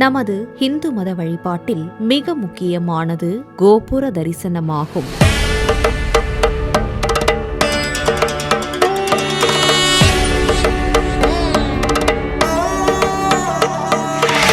நமது இந்து மத வழிபாட்டில் மிக முக்கியமானது கோபுர தரிசனமாகும்.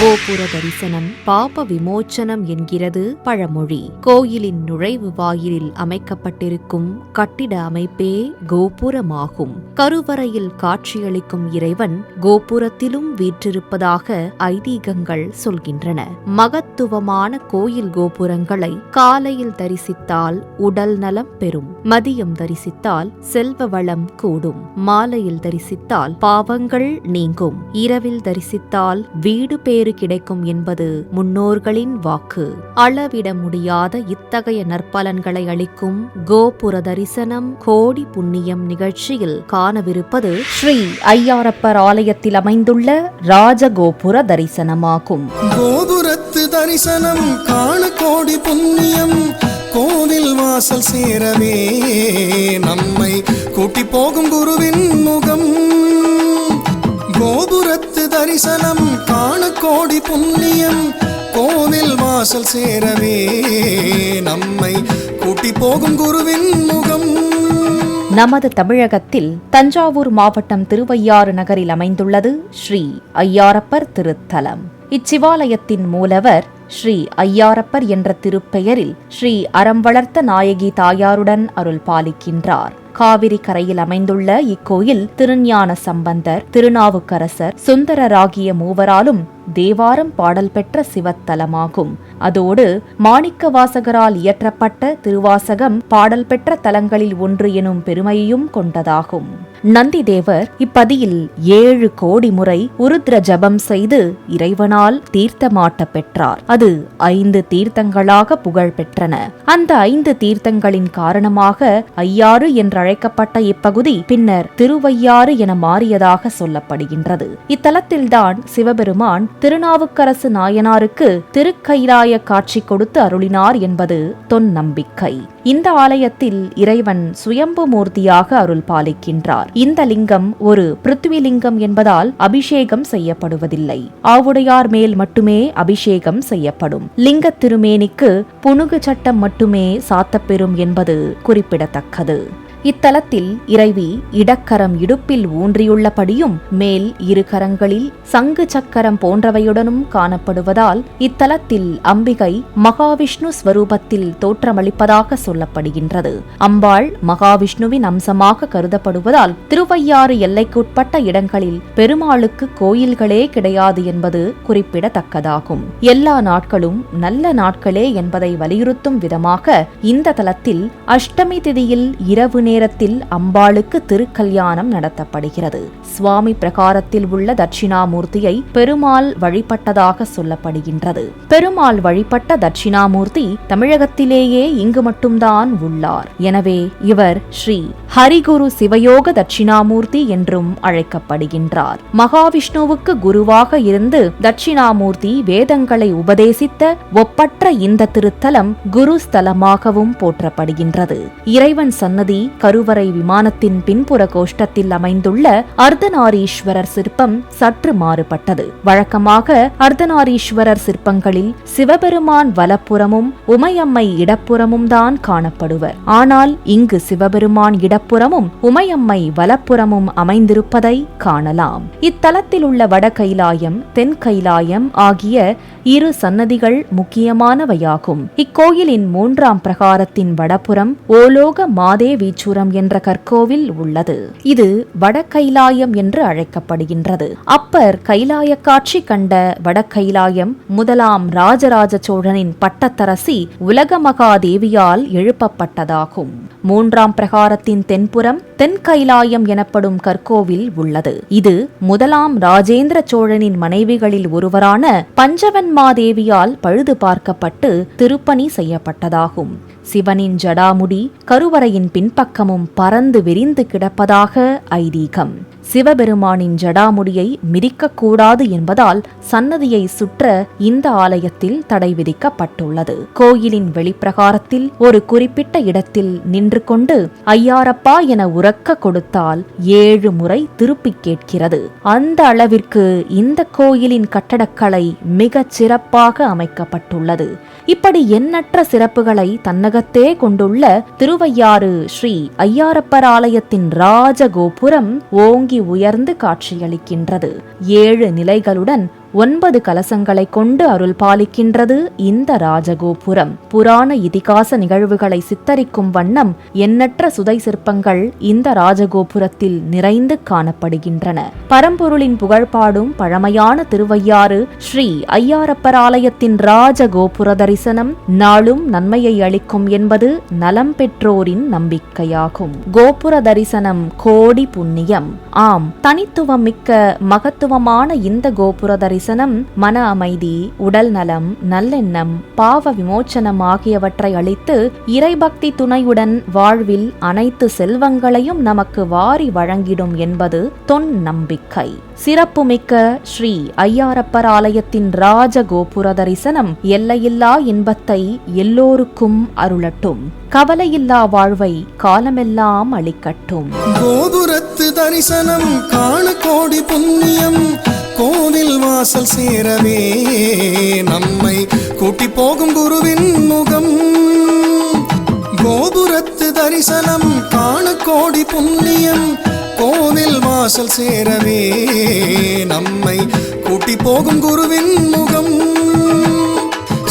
கோபுர தரிசனம் பாப விமோச்சனம் என்கிறது பழமொழி. கோயிலின் நுழைவு வாயிலில் அமைக்கப்பட்டிருக்கும் கட்டிட அமைப்பே கோபுரமாகும். கருவறையில் காட்சியளிக்கும் இறைவன் கோபுரத்திலும் வீற்றிருப்பதாக ஐதீகங்கள் சொல்கின்றன. மகத்துவமான கோயில் கோபுரங்களை காலையில் தரிசித்தால் உடல் நலம் பெறும், மதியம் தரிசித்தால் செல்வ வளம் கூடும், மாலையில் தரிசித்தால் பாவங்கள் நீங்கும், இரவில் தரிசித்தால் வீடு பேறு கிடைக்கும் என்பது முன்னோர்களின் வாக்கு. அளவிட முடியாத இத்தகைய நற்பலன்களை அளிக்கும் கோபுர தரிசனம் கோடி புண்ணியம் நிகழ்ச்சியில் காணவிருப்பது ஸ்ரீ ஐயாரப்பர் ஆலயத்தில் அமைந்துள்ள ராஜகோபுர தரிசனமாகும். கோபுரத்து தரிசனம் காண கோடி புண்ணியம், கோவில் வாசல் சேரவே நம்மை கூட்டி போகும் குருவின் முகம். கோபுரத்து தரிசனம் காண கோடி புண்ணியம், கோவில் வாசல் சேரவே நம்மை கூட்டி போகும் குருவின் முகம். நமது தமிழகத்தில் தஞ்சாவூர் மாவட்டம் திருவையாறு நகரில் அமைந்துள்ளது ஸ்ரீ ஐயாரப்பர் திருத்தலம். இச்சிவாலயத்தின் மூலவர் ஸ்ரீ ஐயாரப்பர் என்ற திருப்பெயரில் ஸ்ரீ அறம் வளர்த்த நாயகி தாயாருடன் அருள் பாலிக்கின்றார். காவிரி கரையில் அமைந்துள்ள இக்கோயில் திருஞான சம்பந்தர், திருநாவுக்கரசர், சுந்தரர் ஆகிய மூவராலும் தேவாரம் பாடல் பெற்ற சிவத்தலமாகும். அதோடு மாணிக்க வாசகரால் இயற்றப்பட்ட திருவாசகம் பாடல் பெற்ற தலங்களில் ஒன்று எனும் பெருமையையும் கொண்டதாகும். நந்தி தேவர் இப்பதியில் 7 கோடி முறை உருத்ர ஜபம் செய்து இறைவனால் தீர்த்தமாட்ட பெற்றார். அது 5 தீர்த்தங்களாக புகழ் பெற்றன. அந்த 5 தீர்த்தங்களின் காரணமாக ஐயாறு என்றழைக்கப்பட்ட இப்பகுதி பின்னர் திருவையாறு என மாறியதாக சொல்லப்படுகின்றது. இத்தலத்தில்தான் சிவபெருமான் திருநாவுக்கரசு நாயனாருக்கு திருக்கைலாய காட்சி கொடுத்து அருளினார் என்பது தொன் நம்பிக்கை. இந்த ஆலயத்தில் இறைவன் சுயம்பு மூர்த்தியாக அருள் பாலிக்கின்றார். இந்த லிங்கம் ஒரு பிருத்விலிங்கம் என்பதால் அபிஷேகம் செய்யப்படுவதில்லை. ஆவுடையார் மேல் மட்டுமே அபிஷேகம் செய்யப்படும். லிங்க திருமேனிக்கு புனுகு சட்டம் மட்டுமே சாத்தப்பெறும் என்பது குறிப்பிடத்தக்கது. இத்தலத்தில் இறைவி இடக்கரம் இடுப்பில் ஊன்றியுள்ளபடியும் மேல் 2 கரங்களில் சங்கு சக்கரம் போன்றவையுடனும் காணப்படுவதால் இத்தலத்தில் அம்பிகை மகாவிஷ்ணு ஸ்வரூபத்தில் தோற்றமளிப்பதாக சொல்லப்படுகின்றது. அம்பாள் மகாவிஷ்ணுவின் அம்சமாக கருதப்படுவதால் திருவையாறு எல்லைக்குட்பட்ட இடங்களில் பெருமாளுக்கு கோயில்களே கிடையாது என்பது குறிப்பிடத்தக்கதாகும். எல்லா நாட்களும் நல்ல நாட்களே என்பதை வலியுறுத்தும் விதமாக இந்த தலத்தில் அஷ்டமி திதியில் இரவு நேரத்தில் அம்பாளுக்கு திருக்கல்யாணம் நடத்தப்படுகிறது. சுவாமி பிரகாரத்தில் உள்ள தட்சிணாமூர்த்தியை பெருமாள் வழிபட்டதாக சொல்லப்படுகின்றது. பெருமாள் வழிபட்ட தட்சிணாமூர்த்தி தமிழகத்திலேயே இங்கு மட்டும்தான் உள்ளார். எனவே இவர் ஸ்ரீ ஹரிகுரு சிவயோக தட்சிணாமூர்த்தி என்றும் அழைக்கப்படுகின்றார். மகாவிஷ்ணுவுக்கு குருவாக இருந்து தட்சிணாமூர்த்தி வேதங்களை உபதேசித்த ஒப்பற்ற இந்த திருத்தலம் குரு ஸ்தலமாகவும் போற்றப்படுகின்றது. இறைவன் சன்னதி கருவறை விமானத்தின் பின்புற கோஷ்டத்தில் அமைந்துள்ள அர்த்தநாரீஸ்வரர் சிற்பம் சற்று மாறுபட்டது. வழக்கமாக அர்த்தநாரீஸ்வரர் சிற்பங்களில் சிவபெருமான் வலப்புறமும் உமையம்மை இடப்புறமும் தான் காணப்படுவர். ஆனால் இங்கு சிவபெருமான் இடப்புறமும் உமையம்மை வலப்புறமும் அமைந்திருப்பதை காணலாம். இத்தலத்தில் உள்ள வட கைலாயம், தென் கைலாயம் ஆகிய 2 சன்னதிகள் முக்கியமானவையாகும். இக்கோயிலின் 3ஆம் பிரகாரத்தின் வடபுறம் ஓலோக மாதேவீச்சுரம் என்ற கற்கோவில் உள்ளது. இது வடகைலாயம் என்று அழைக்கப்படுகின்றது. அப்பர் கைலாய காட்சி கண்ட வடகைலாயம் 1ஆம் ராஜராஜ சோழனின் பட்டத்தரசி உலகமகாதேவியால் எழுப்பப்பட்டதாகும். 3ஆம் பிரகாரத்தின் தென்புறம் தென் கைலாயம் எனப்படும் கற்கோவில் உள்ளது. இது 1ஆம் ராஜேந்திர சோழனின் மனைவிகளில் ஒருவரான பஞ்சவன்மாதேவியால் பழுது பார்க்கப்பட்டு திருப்பணி செய்யப்பட்டதாகும். சிவனின் ஜடாமுடி கருவறையின் பின்பக்கமும் பறந்து விரிந்து கிடப்பதாக ஐதீகம். சிவபெருமானின் ஜடாமுடியை மிதிக்கக்கூடாது என்பதால் சன்னதியை சுற்ற இந்த ஆலயத்தில் தடை விதிக்கப்பட்டுள்ளது. கோயிலின் வெளிப்பிரகாரத்தில் ஒரு குறிப்பிட்ட இடத்தில் நின்று கொண்டு ஐயாரப்பா என உரக்க கொடுத்தால் 7 முறை திருப்பிக் கேட்கிறது. அந்த அளவிற்கு இந்த கோயிலின் கட்டடக்கலை மிகச் சிறப்பாக அமைக்கப்பட்டுள்ளது. இப்படி எண்ணற்ற சிறப்புகளை தன்னகத்தே கொண்டுள்ள திருவையாறு ஸ்ரீ ஐயாரப்பர் ஆலயத்தின் ராஜகோபுரம் ஓங்கி உயர்ந்து காட்சியளிக்கின்றது. 7 நிலைகளுடன் 9 கலசங்களை கொண்டு அருள் பாலிக்கின்றது இந்த ராஜகோபுரம். புராண இதிகாச நிகழ்வுகளை சித்தரிக்கும் வண்ணம் எண்ணற்ற சுதை சிற்பங்கள் இந்த ராஜகோபுரத்தில் நிறைந்து காணப்படுகின்றன. பரம்பொருளின் புகழ்பாடும் பழமையான திருவையாறு ஸ்ரீ ஐயாரப்பர் ஆலயத்தின் ராஜகோபுர தரிசனம் நாளும் நன்மையை அளிக்கும் என்பது நலம் பெற்றோரின் நம்பிக்கையாகும். கோபுர தரிசனம் கோடி புண்ணியம். ஆம், தனித்துவம் மிக்க மகத்துவமான இந்த கோபுர தரிசனம் மன அமைதி, உடல் நலம், நல்லெண்ணம், பாவ விமோச்சனம் ஆகியவற்றை அளித்து இறைபக்தி துணையுடன் வாழ்வில் அனைத்து செல்வங்களையும் நமக்கு வாரி வழங்கிடும் என்பது தொன் நம்பிக்கை. சிறப்புமிக்க ஸ்ரீ ஐயாரப்பர் ஆலயத்தின் ராஜகோபுர தரிசனம் எல்லையில்லா இன்பத்தை எல்லோருக்கும் அருளட்டும். கவலையில்லா வாழ்வை காலமெல்லாம் அளிக்கட்டும். கோபுரத்து தரிசனம் காண கோடி புண்ணியம். கோவில் வாசல் சேரவே நம்மை கூட்டி போகும் குருவின் முகம். கோபுரத்து தரிசனம் காண கோடி புண்ணியம். கோவில் வாசல் சேரவே நம்மை கூட்டி போகும் குருவின் முகம்.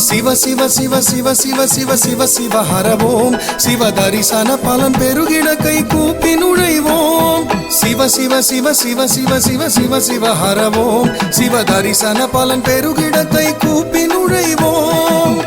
சிவ சிவ சிவ சிவ சிவ சிவ சிவ சிவ ஹரவோம். சிவ தரிசன பலன் பெருகிட கை கூப்பி நுழைவோம். சிவ சிவ சிவ சிவ சிவ சிவ சிவ சிவ ஹரவோம். சிவ தரிசன பலன் பெருகிட கை கூப்பி நுழைவோம்.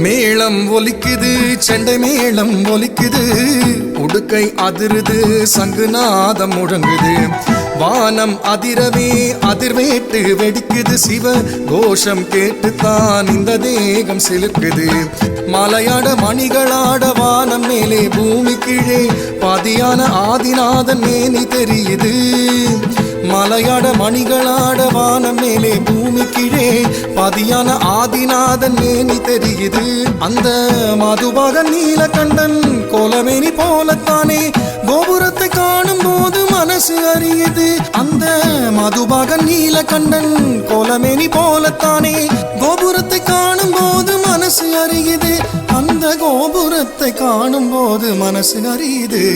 மேளம் ஒலிக்குது, செண்டை மேளம் ஒலிக்குது, உடுக்கை அதிருது, சங்குநாதம் முழங்குது, வானம் அதிரவே அதிர்வேட்டு வெடிக்குது, சிவ கோஷம் கேட்டுத்தான் இந்த தேகம் சிலுக்குது. மலையாட மணிகளாட வானம் மேலே பூமி கீழே பாதியான ஆதிநாதன் மேனி தெரியுது. மலையாட மணிகளாட வானம் மேலே பூமி கீழே பாதியான ஆதிநாதன் மேனி தெரியுது. அந்த மதுபாகன் நீலகண்டன் கோலமேனி போலத்தானே கோபுரத்தை காணும் போது மனசு அறியுது. அந்த மதுபாகன் நீலகண்டன் கோலமேனி போலத்தானே கோபுரத்தை காணும் போது மனசு அறியுது. அந்த கோபுரத்தை காணும் போது மனசு அறியுது.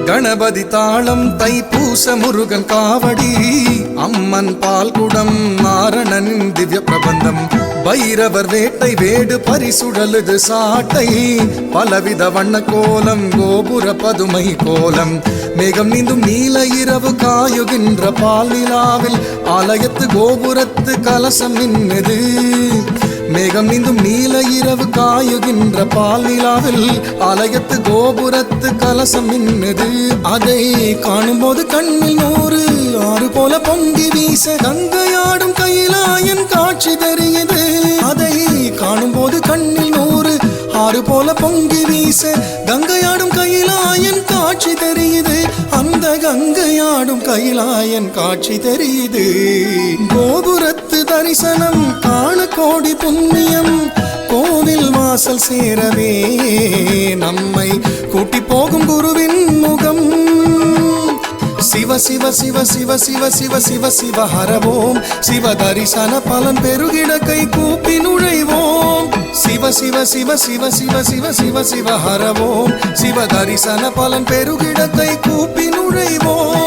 கணபதி தாளம், தைப்பூச முருகன் காவடி, அம்மன் பால்குடம், நாரணனின் திவ்ய பிரபந்தம், பைரவர் வேட்டை வேடு பரிசுழலுது சாட்டை, பலவித வண்ண கோலம் கோபுர பதுமை கோலம், மேகம் நீந்தும் நீல இரவு காயுகின்ற பால் நிலாவில் ஆலயத்து கோபுரத்து கலசம் நின்னது. மேகம் நீந்தும் நீல இரவு காயுகின்ற பால் நிலாவில் ஆலயத்து கோபுரத்து கலசம் மின்னுது. அதை காணும்போது கண்ணில் 100 ஆறு போல பொங்கி வீச கங்கையாடும் கைலாயன் காட்சி தெரியுது. அதை காணும்போது கண்ணில் 100 ஆறு போல பொங்கி வீச கங்கையாடும் கைலாயன் காட்சி தெரியுது. அந்த கங்கையாடும் கைலாயன் காட்சி தெரியுது. கோபுரத்து தரிசனம் காண கோடி புண்ணியம், கோவில் வாசல் சேரவே நம்மை கூட்டி போகும் குருவின் முகம். சிவ சிவ சிவ சிவ சிவ சிவ சிவ சிவ ஹரவோம், சிவ தரிசன பலன் பெருகிட கை கூப்பி நுழைவோம். சிவ சிவ சிவ சிவ சிவ சிவ சிவ சிவ ஹரவோம், சிவ தரிசன பலன் பெருகிட கை கூப்பி நுழைவோம்.